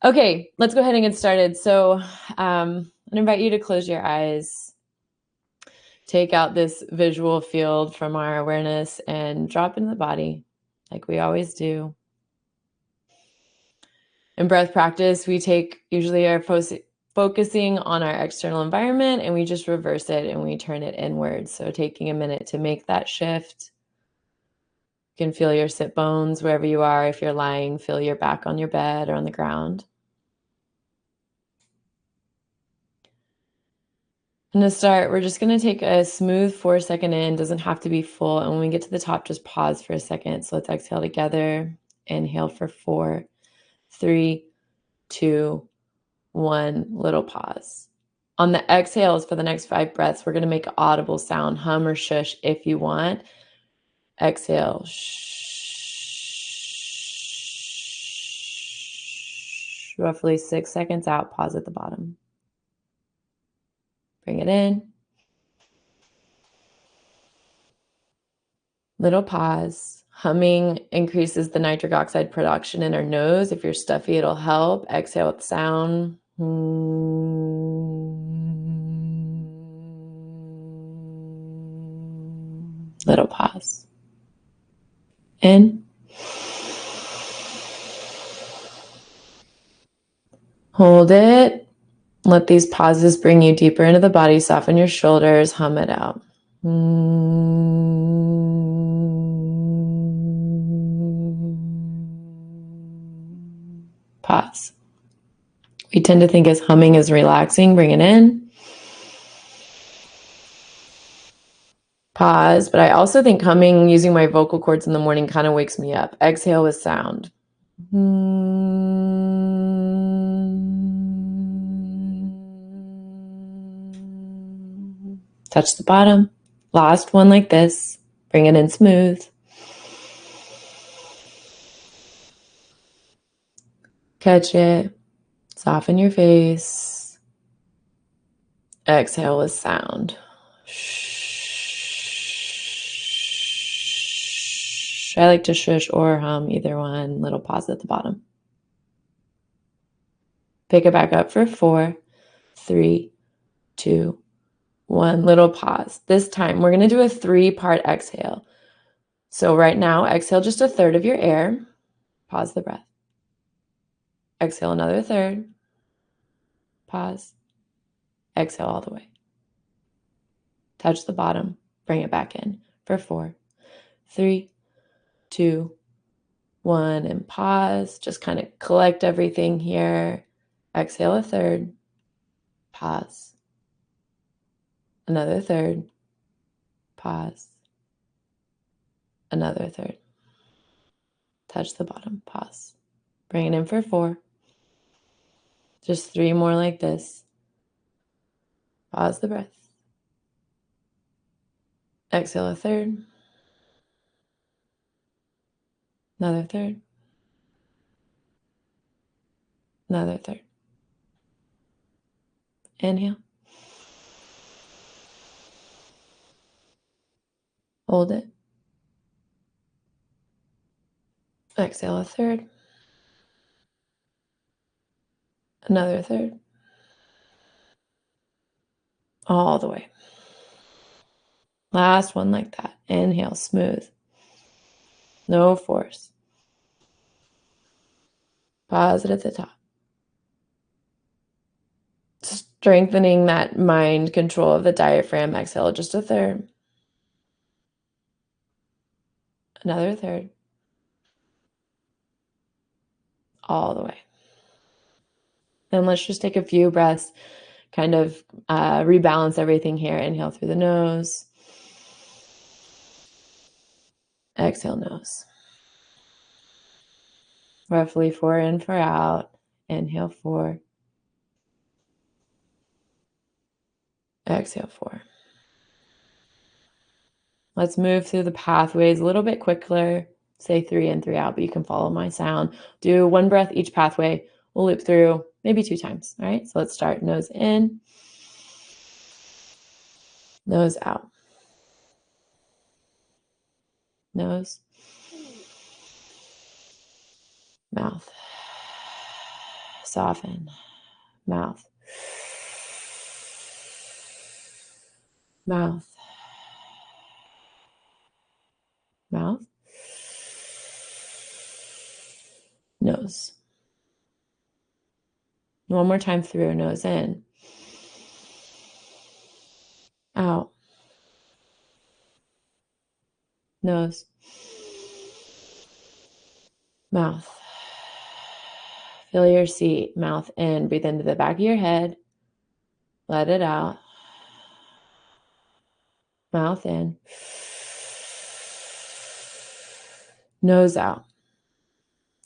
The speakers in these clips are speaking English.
Okay, let's go ahead and get started. So I invite you to close your eyes, take out this visual field from our awareness and drop into the body like we always do. In breath practice, we take usually our focusing on our external environment and we just reverse it and we turn it inwards. So taking a minute to make that shift. You can feel your sit bones wherever you are. If you're lying, feel your back on your bed or on the ground. And to start, we're just going to take a smooth 4-second in. Doesn't have to be full. And when we get to the top, just pause for a second. So let's exhale together. Inhale for 4, 3, 2, 1. Little pause. On the exhales for the next 5 breaths, we're going to make an audible sound, hum or shush if you want. Exhale. Shh. Roughly 6 seconds out. Pause at the bottom. Bring it in. Little pause. Humming increases the nitric oxide production in our nose. If you're stuffy, it'll help. Exhale with sound. Little pause. In. Hold it. Let these pauses bring you deeper into the body. Soften your shoulders. Hum it out. Pause. We tend to think as humming is relaxing. Bring it in. Pause. But I also think humming using my vocal cords in the morning kind of wakes me up. Exhale with sound. Touch the bottom. Last one like this. Bring it in smooth. Catch it. Soften your face. Exhale with sound. I like to shush or hum, either one. Little pause at the bottom. Pick it back up for 4, 3, 2, 1. Little pause. This time we're going to do a 3-part exhale. So right now, exhale just a third of your air. Pause the breath. Exhale another third. Pause. Exhale all the way. Touch the bottom. Bring it back in for 4, 3, 2, 1. And pause. Just kind of collect everything here. Exhale a third. Pause. Another third. Pause. Another third. Touch the bottom. Pause. Bring it in for 4. Just 3 more like this. Pause the breath. Exhale a third. Another third. Another third. Inhale. Hold it. Exhale a third. Another third. All the way. Last one like that. Inhale, smooth. No force. Pause it at the top. Strengthening that mind control of the diaphragm. Exhale just a third. Another third. All the way. Then let's just take a few breaths, kind of rebalance everything here. Inhale through the nose. Exhale nose. Roughly 4 in, 4 out. Inhale 4. Exhale 4. Let's move through the pathways a little bit quicker. Say 3 in, 3 out, but you can follow my sound. Do 1 breath each pathway. We'll loop through maybe 2 times. All right, so let's start. Nose in. Nose out. Nose. Mouth. Soften. Mouth. Mouth. Mouth. Nose. One more time through. Nose in. Out. Nose. Mouth. Feel your seat. Mouth in. Breathe into the back of your head. Let it out. Mouth in. Nose out.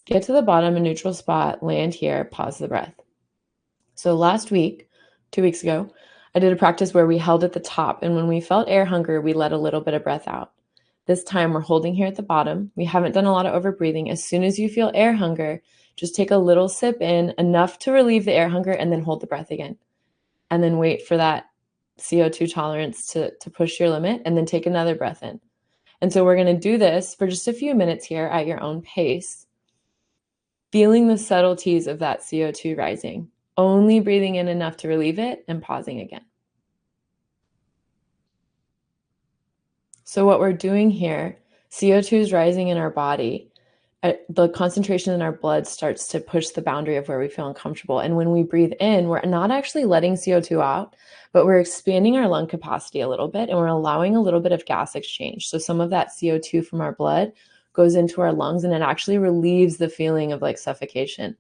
Get to the bottom, a neutral spot. Land here. Pause the breath. So last week, 2 weeks ago, I did a practice where we held at the top. And when we felt air hunger, we let a little bit of breath out. This time we're holding here at the bottom. We haven't done a lot of over breathing. As soon as you feel air hunger, just take a little sip in, enough to relieve the air hunger, and then hold the breath again. And then wait for that CO₂ tolerance to push your limit, and then take another breath in. And so we're going to do this for just a few minutes here at your own pace, feeling the subtleties of that CO₂ rising, only breathing in enough to relieve it and pausing again. So what we're doing here, CO₂ is rising in our body. The concentration in our blood starts to push the boundary of where we feel uncomfortable. And when we breathe in, we're not actually letting CO₂ out, but we're expanding our lung capacity a little bit, and we're allowing a little bit of gas exchange. So some of that CO₂ from our blood goes into our lungs, and it actually relieves the feeling of like suffocation.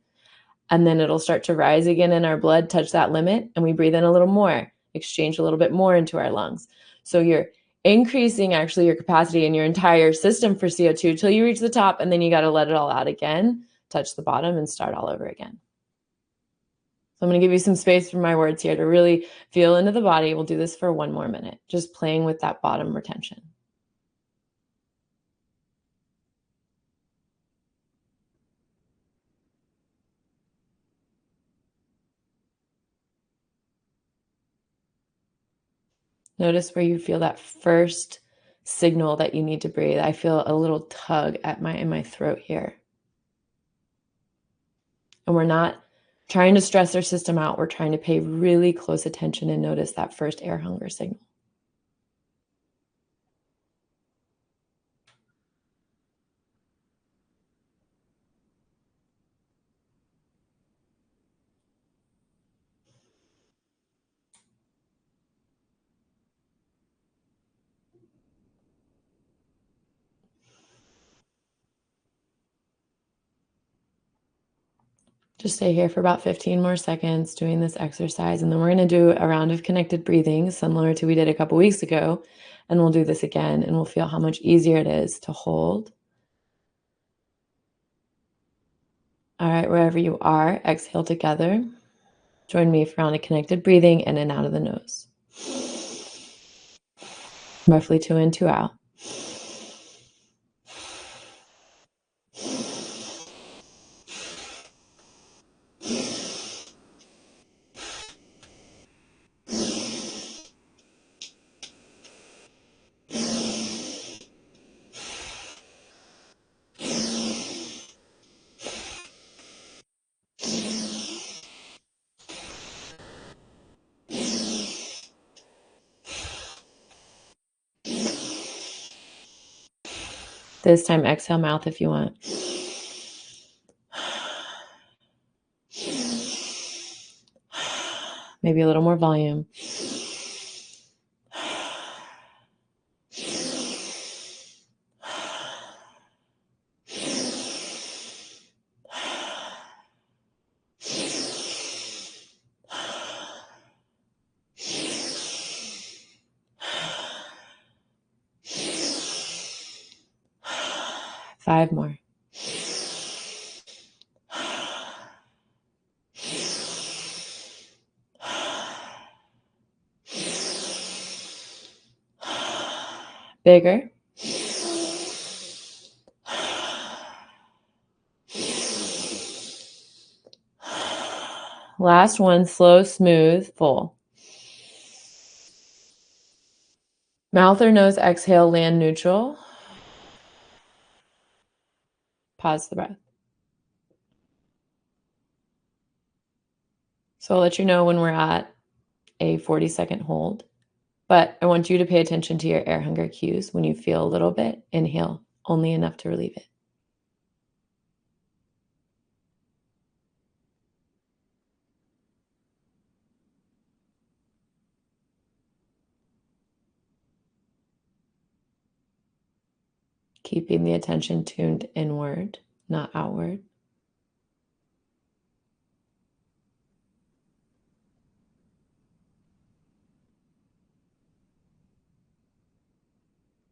And then it'll start to rise again in our blood, touch that limit, and we breathe in a little more, exchange a little bit more into our lungs. So you're increasing actually your capacity in your entire system for CO₂ till you reach the top, and then you got to let it all out again, touch the bottom, and start all over again. So I'm going to give you some space for my words here to really feel into the body. We'll do this for 1 more minute, just playing with that bottom retention. Notice where you feel that first signal that you need to breathe. I feel a little tug in my throat here. And we're not trying to stress our system out. We're trying to pay really close attention and notice that first air hunger signal. Just stay here for about 15 more seconds doing this exercise. And then we're going to do a round of connected breathing, similar to we did a couple weeks ago. And we'll do this again, and we'll feel how much easier it is to hold. All right, wherever you are, exhale together. Join me for round of connected breathing in and out of the nose. Roughly 2 in, 2 out. This time, exhale mouth if you want. Maybe a little more volume. Five more. Bigger. Last one, slow, smooth, full. Mouth or nose exhale, land neutral. Pause the breath. So I'll let you know when we're at a 40-second hold, but I want you to pay attention to your air hunger cues. When you feel a little bit, inhale, only enough to relieve it. Keeping the attention tuned inward, not outward.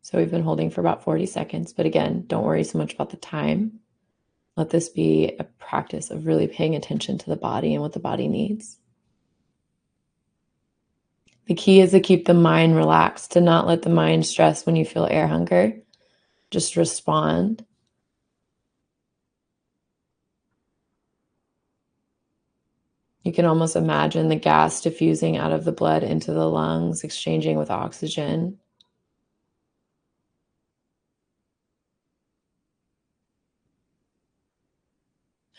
So we've been holding for about 40 seconds, but again, don't worry so much about the time. Let this be a practice of really paying attention to the body and what the body needs. The key is to keep the mind relaxed, to not let the mind stress when you feel air hunger. Just respond. You can almost imagine the gas diffusing out of the blood into the lungs, exchanging with oxygen.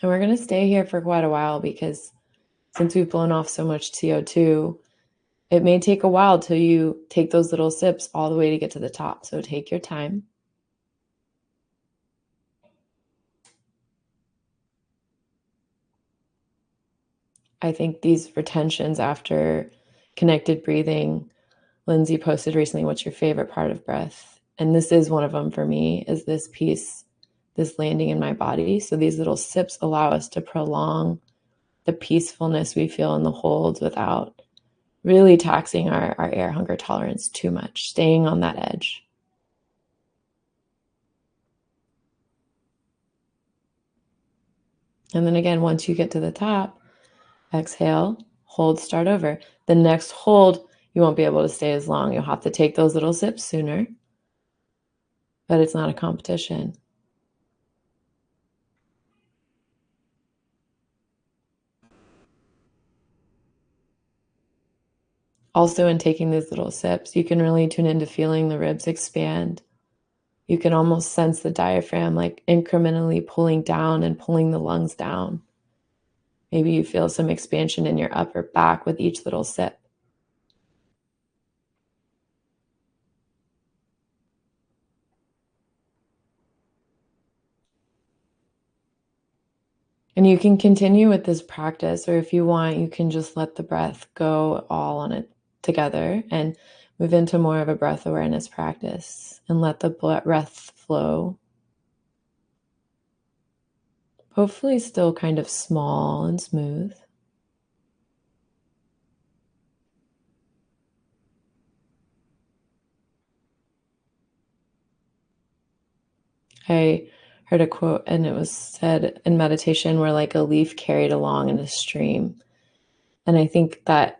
And we're going to stay here for quite a while because since we've blown off so much CO₂, it may take a while till you take those little sips all the way to get to the top. So take your time. I think these retentions after connected breathing, Lindsay posted recently, what's your favorite part of breath? And this is one of them for me, is this piece, this landing in my body. So these little sips allow us to prolong the peacefulness we feel in the holds without really taxing our air hunger tolerance too much, staying on that edge. And then again, once you get to the top, exhale, hold, start over. The next hold, you won't be able to stay as long. You'll have to take those little sips sooner, but it's not a competition. Also, in taking these little sips, you can really tune into feeling the ribs expand. You can almost sense the diaphragm like incrementally pulling down and pulling the lungs down. Maybe you feel some expansion in your upper back with each little sip. And you can continue with this practice, or if you want, you can just let the breath go all on it together and move into more of a breath awareness practice and let the breath flow. Hopefully still kind of small and smooth. I heard a quote and it was said in meditation, we're like a leaf carried along in a stream. And I think that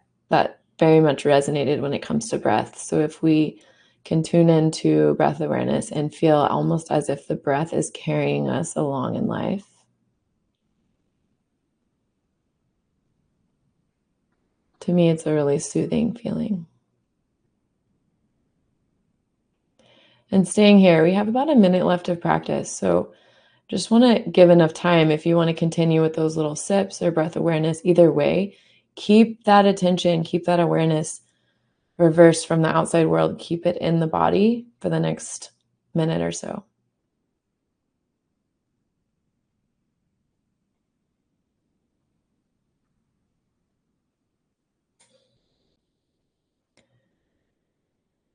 very much resonated when it comes to breath. So if we can tune into breath awareness and feel almost as if the breath is carrying us along in life, to me, it's a really soothing feeling. And staying here, we have about a minute left of practice. So just want to give enough time if you want to continue with those little sips or breath awareness. Either way, keep that attention, keep that awareness reversed from the outside world. Keep it in the body for the next minute or so.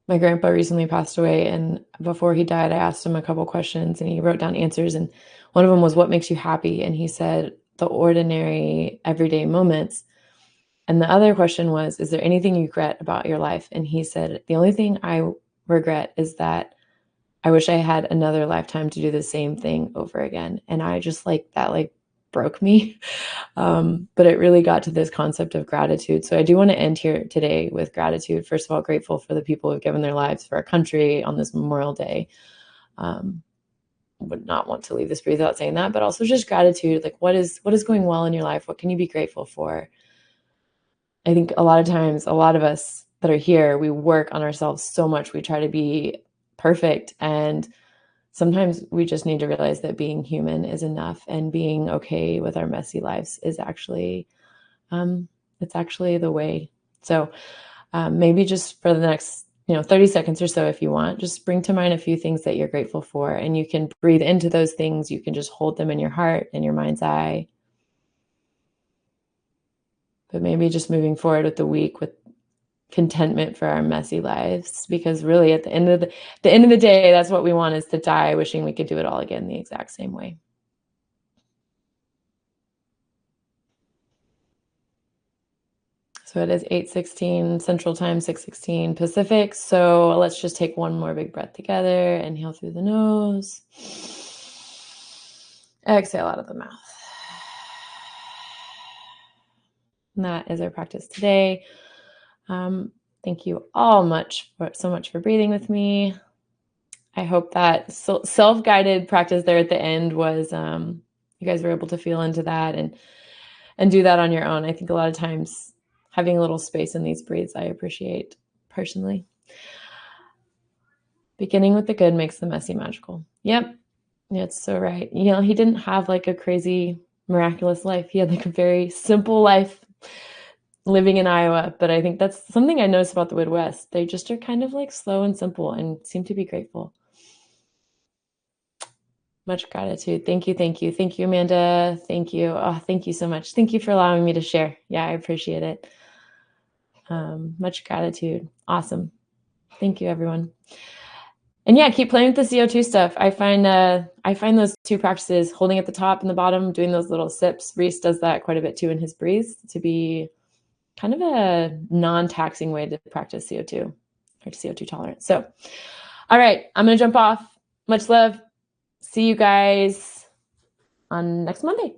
My grandpa recently passed away, and before he died, I asked him a couple questions and he wrote down answers. And one of them was, what makes you happy? And he said, the ordinary, everyday moments. And the other question was, is there anything you regret about your life? And he said, the only thing I regret is that I wish I had another lifetime to do the same thing over again. And I just that broke me. But it really got to this concept of gratitude. So I do want to end here today with gratitude. First of all, grateful for the people who've given their lives for our country on this Memorial Day. Would not want to leave this breathe without saying that, but also just gratitude. Like what is going well in your life? What can you be grateful for? I think a lot of times, a lot of us that are here, we work on ourselves so much. We try to be perfect. And sometimes we just need to realize that being human is enough, and being okay with our messy lives is actually It's actually the way. So maybe just for the next 30 seconds or so, if you want, just bring to mind a few things that you're grateful for, and you can breathe into those things. You can just hold them in your heart and your mind's eye. But maybe just moving forward with the week with contentment for our messy lives, because really at the end of the day, that's what we want, is to die wishing we could do it all again the exact same way. So it is 8:16 Central Time, 6:16 Pacific. So let's just take one more big breath together. Inhale through the nose. Exhale out of the mouth. And that is our practice today. Thank you all so much for breathing with me. I hope that self-guided practice there at the end was, you guys were able to feel into that and do that on your own. I think a lot of times having a little space in these breathes, I appreciate personally. Beginning with the good makes the messy magical. Yep. It's so right. He didn't have like a crazy miraculous life. He had like a very simple life living in Iowa. But I think that's something I noticed about the Midwest. They just are kind of like slow and simple and seem to be grateful. Much gratitude. Thank you. Thank you. Thank you, Amanda. Thank you. Oh, thank you so much. Thank you for allowing me to share. Yeah, I appreciate it. Much gratitude. Awesome. Thank you, everyone. And yeah, keep playing with the CO₂ stuff. I find those two practices, holding at the top and the bottom, doing those little sips. Reese does that quite a bit too in his breathes, to be kind of a non-taxing way to practice CO₂ or CO₂ tolerance. So, all right, I'm going to jump off. Much love. See you guys on next Monday.